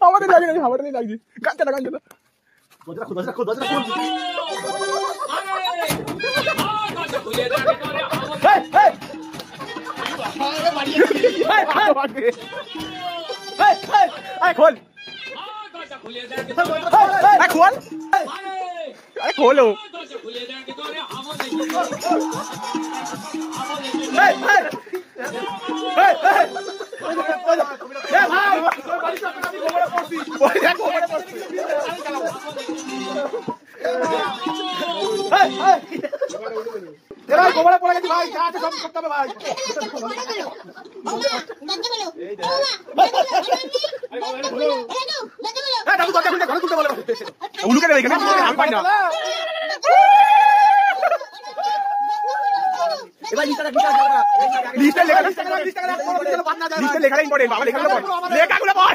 আমাদের লাগে না, আমাদের লাগছে। গান চালা, গান চালা। দরজা খোল। খোল, খোল, খোলো। গোবরে পড়ে গেছি ভাই, যা আছে সব করতে হবে ভাই। উলুকে দেবে এখানে, আমি পাই না। লিস্টে লেখা ইম্পর্টেন্ট, বাবা লেখাগুলো পড়, লেখাগুলো পড়।